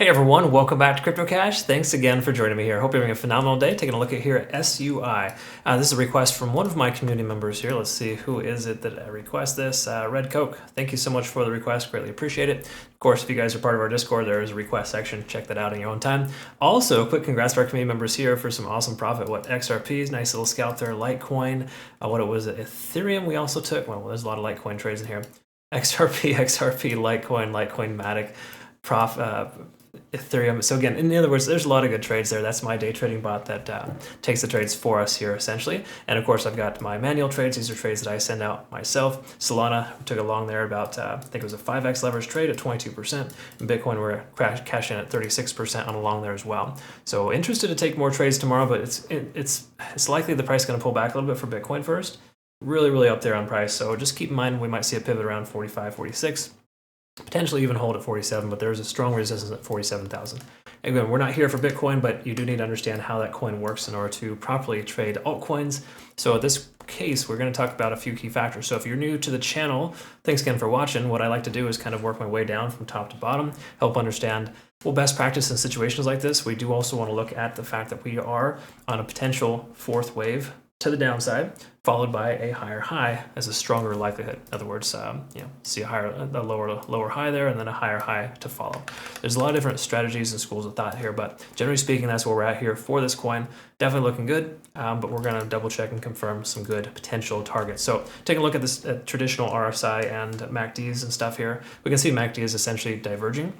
Hey everyone, welcome back to Crypto Cash. Thanks again for joining me here. Hope you're having a phenomenal day. Taking a look at here at SUI. This is a request from one of my community members here. Let's see, who is it that requests this? Red Coke. Thank you so much for the request. Greatly appreciate it. Of course, if you guys are part of our Discord, there is a request section. Check that out in your own time. Also, quick congrats to our community members here for some awesome profit. XRPs, nice little scalp there. Litecoin, what it was, Ethereum we also took. Well, there's a lot of Litecoin trades in here. XRP, Litecoin, Matic, Ethereum. So again, in other words, there's a lot of good trades there. That's my day trading bot that takes the trades for us here essentially. And of course, I've got my manual trades. These are trades that I send out myself. Solana took a long there about, I think it was a 5x leverage trade at 22%. And Bitcoin, we're cashing at 36% on a long there as well. So interested to take more trades tomorrow, but it's likely the price is going to pull back a little bit for Bitcoin first. Really up there on price. So just keep in mind, we might see a pivot around 45, 46. Potentially even hold at 47, but there's a strong resistance at 47,000. Again, we're not here for Bitcoin, but you do need to understand how that coin works in order to properly trade altcoins. So in this case, we're going to talk about a few key factors. So if you're new to the channel, thanks again for watching. What I like to do is kind of work my way down from top to bottom, help understand best practice in situations like this. We do also want to look at the fact that we are on a potential fourth wave to the downside, followed by a higher high as a stronger likelihood. In other words, see a lower high there, and then a higher high to follow. There's a lot of different strategies and schools of thought here, but generally speaking, that's where we're at here for this coin. Definitely looking good, but we're gonna double check and confirm some good potential targets. So take a look at this traditional RSI and MACDs and stuff here. We can see MACD is essentially diverging.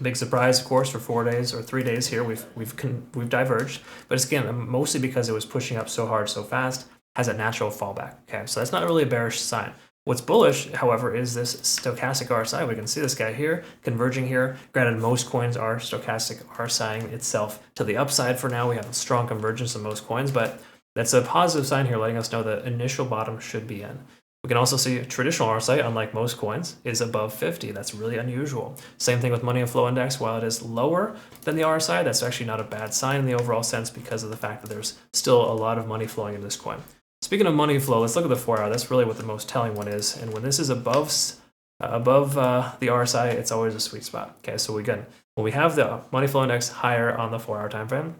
Big surprise, of course, for 4 days or 3 days here, we've diverged, but it's again mostly because it was pushing up so hard so fast, has a natural fallback. Okay, so that's not really a bearish sign. What's bullish, however, is this stochastic RSI. We can see this guy here converging here. Granted, most coins are stochastic RSIing itself to the upside for now. We have a strong convergence in most coins, but that's a positive sign here, letting us know the initial bottom should be in. We can also see traditional RSI, unlike most coins, is above 50. That's really unusual. Same thing with money and flow index. While it is lower than the RSI, that's actually not a bad sign in the overall sense because of the fact that there's still a lot of money flowing in this coin. Speaking of money flow, let's look at the 4 hour. That's really what the most telling one is. And when this is above the RSI, it's always a sweet spot. Okay, so when we have the money flow index higher on the 4 hour time frame,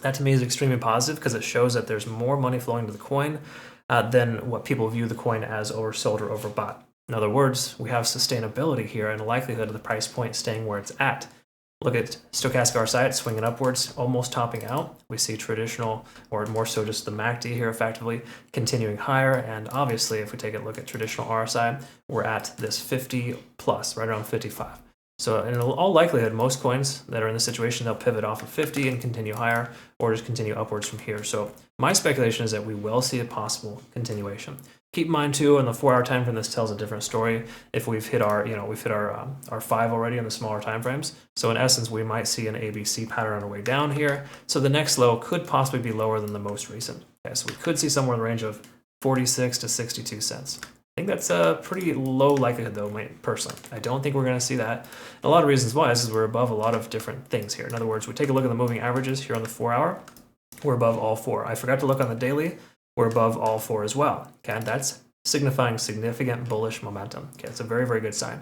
that to me is extremely positive because it shows that there's more money flowing to the coin than what people view the coin as oversold or overbought. In other words, we have sustainability here and a likelihood of the price point staying where it's at. Look at stochastic RSI, it's swinging upwards, almost topping out. We see traditional, or more so just the MACD here effectively, continuing higher. And obviously, if we take a look at traditional RSI, we're at this 50 plus, right around 55. So in all likelihood, most coins that are in this situation, they'll pivot off of 50 and continue higher, or just continue upwards from here. So my speculation is that we will see a possible continuation. Keep in mind too, on the 4 hour time frame, this tells a different story. If we've hit our 5 already on the smaller time frames. So in essence, we might see an ABC pattern on our way down here. So the next low could possibly be lower than the most recent. Okay, so we could see somewhere in the range of 46 to 62 cents. I think that's a pretty low likelihood though, personally. I don't think we're going to see that. A lot of reasons why is we're above a lot of different things here. In other words, we take a look at the moving averages here on the 4 hour. We're above all 4. I forgot to look on the daily. We're above all 4 as well. Okay, that's signifying significant bullish momentum. Okay, it's a very good sign.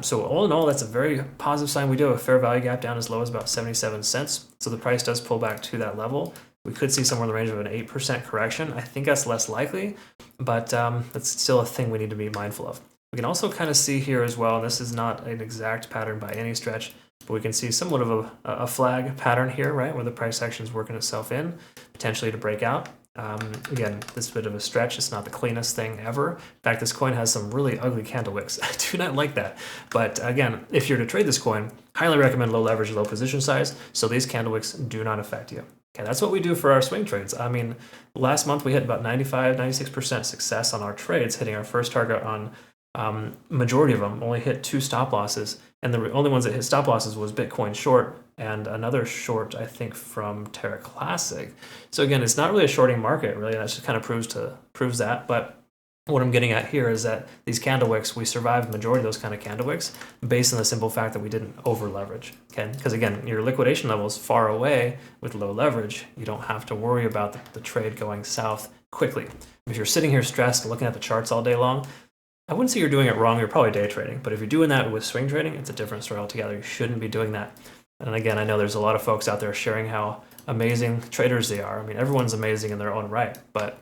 So all in all, that's a very positive sign. We do have a fair value gap down as low as about 77 cents. So the price does pull back to that level. We could see somewhere in the range of an 8% correction. I think that's less likely, but that's still a thing we need to be mindful of. We can also kind of see here as well, and this is not an exact pattern by any stretch, but we can see somewhat of a flag pattern here, right, where the price action is working itself in, potentially to break out. Again, this is a bit of a stretch. It's not the cleanest thing ever. In fact, this coin has some really ugly candle wicks. I do not like that. But again, if you're to trade this coin, highly recommend low leverage, low position size, so these candle wicks do not affect you. Okay, that's what we do for our swing trades. I mean, last month we hit about 96% success on our trades, hitting our first target on majority of them. Only hit 2 stop losses, and the only ones that hit stop losses was Bitcoin short and another short, I think, from Terra Classic. So again, it's not really a shorting market, really. That just kind of proves that. But what I'm getting at here is that these candle wicks, we survived the majority of those kind of candle wicks based on the simple fact that we didn't over leverage. Okay, because again, your liquidation level is far away with low leverage. You don't have to worry about the trade going south quickly. If you're sitting here stressed looking at the charts all day long, I wouldn't say you're doing it wrong. You're probably day trading. But if you're doing that with swing trading, it's a different story altogether. You shouldn't be doing that. And again, I know there's a lot of folks out there sharing how amazing traders they are. I mean, everyone's amazing in their own right, but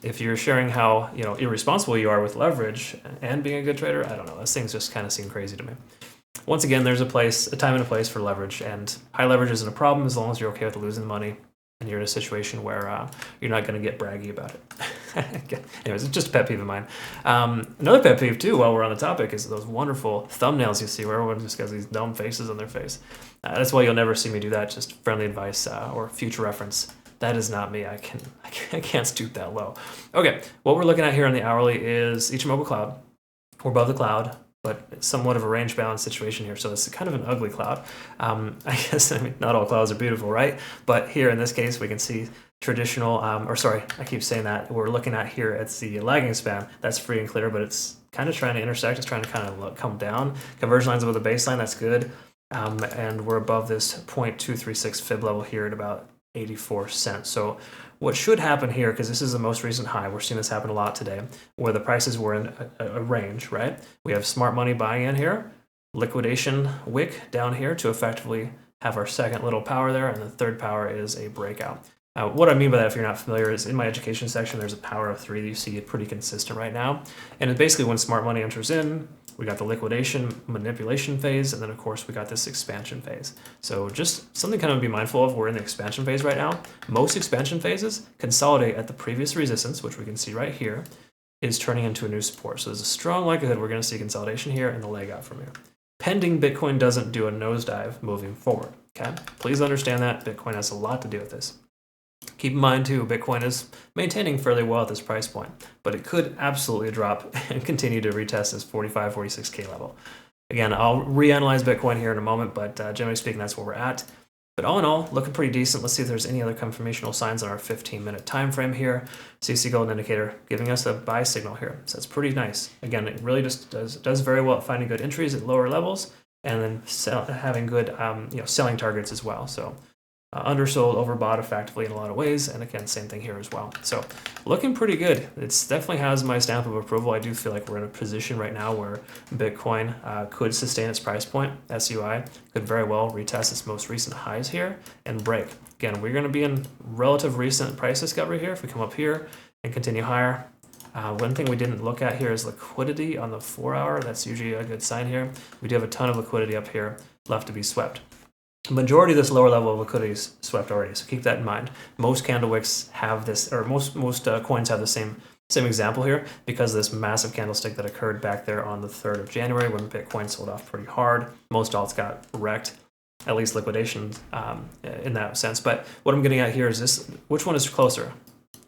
if you're sharing how irresponsible you are with leverage and being a good trader, I don't know. Those things just kind of seem crazy to me. Once again, there's a time and a place for leverage, and high leverage isn't a problem as long as you're okay with losing money and you're in a situation where you're not going to get braggy about it. Anyways, it's just a pet peeve of mine. Another pet peeve too, while we're on the topic, is those wonderful thumbnails you see where everyone just has these dumb faces on their face. That's why you'll never see me do that. Just friendly advice or future reference. That is not me. I can't stoop that low. Okay, what we're looking at here on the hourly is Ichimoku cloud. We're above the cloud, but it's somewhat of a range bound situation here. So it's kind of an ugly cloud. I guess, I mean, not all clouds are beautiful, right? But here in this case, we can see traditional, I keep saying that. We're looking at here, it's the lagging span. That's free and clear, but it's kind of trying to intersect. It's trying to kind of come down. Conversion lines above the baseline, that's good. And we're above this 0.236 fib level here at about 84 cents. So what should happen here, because this is the most recent high, we're seeing this happen a lot today, where the prices were in a range, right? We have smart money buying in here, liquidation wick down here to effectively have our second little power there, and the third power is a breakout. What I mean by that, if you're not familiar, is in my education section, there's a power of 3 that you see pretty consistent right now. And it's basically when smart money enters in, we got the liquidation manipulation phase, and then of course we got this expansion phase. So just something kind of be mindful of, we're in the expansion phase right now. Most expansion phases consolidate at the previous resistance, which we can see right here, is turning into a new support. So there's a strong likelihood we're going to see consolidation here and the leg out from here. Pending Bitcoin doesn't do a nosedive moving forward, okay? Please understand that Bitcoin has a lot to do with this. Keep in mind too, Bitcoin is maintaining fairly well at this price point, but it could absolutely drop and continue to retest this 45, 46K level. Again, I'll reanalyze Bitcoin here in a moment, but generally speaking, that's where we're at. But all in all, looking pretty decent. Let's see if there's any other confirmational signs on our 15-minute time frame here. CC Golden Indicator giving us a buy signal here. So that's pretty nice. Again, it really just does very well at finding good entries at lower levels and then having good selling targets as well. So undersold, overbought effectively in a lot of ways, and again, same thing here as well. So looking pretty good. It definitely has my stamp of approval. I do feel like we're in a position right now where Bitcoin could sustain its price point. SUI could very well retest its most recent highs here and break. Again, we're going to be in relative recent price discovery here. If we come up here and continue higher, one thing we didn't look at here is liquidity on the 4-hour. That's usually a good sign here. We do have a ton of liquidity up here left to be swept. The majority of this lower level of liquidity is swept already, so keep that in mind. Most candle wicks have this, or most coins have the same example here because of this massive candlestick that occurred back there on the 3rd of January when Bitcoin sold off pretty hard. Most alts got wrecked, at least liquidation in that sense. But what I'm getting at here is this: which one is closer,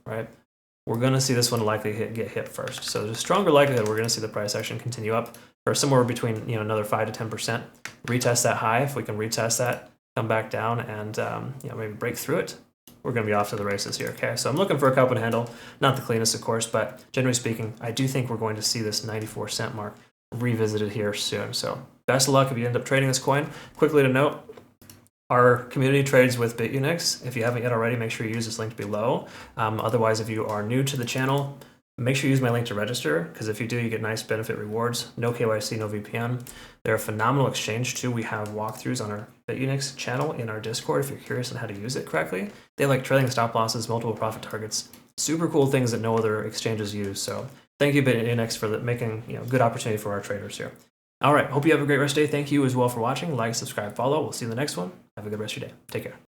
right? We're going to see this one likely get hit first. So there's a stronger likelihood we're going to see the price action continue up for somewhere between another 5 to 10%. Retest that high. If we can retest that, come back down and maybe break through it, we're going to be off to the races here. Okay, so I'm looking for a cup and handle, not the cleanest of course, but generally speaking, I do think we're going to see this 94 cent mark revisited here soon. So best of luck if you end up trading this coin. Quickly to note, our community trades with Bitunix. If you haven't yet already, make sure you use this link below. Otherwise, if you are new to the channel, make sure you use my link to register, because if you do, you get nice benefit rewards. No KYC, no VPN. They're a phenomenal exchange too. We have walkthroughs on our Bitunix channel in our Discord if you're curious on how to use it correctly. They like trailing stop losses, multiple profit targets, super cool things that no other exchanges use. So thank you Bitunix for making good opportunity for our traders here. All right, hope you have a great rest of the day. Thank you as well for watching. Like, subscribe, follow. We'll see you in the next one. Have a good rest of your day. Take care.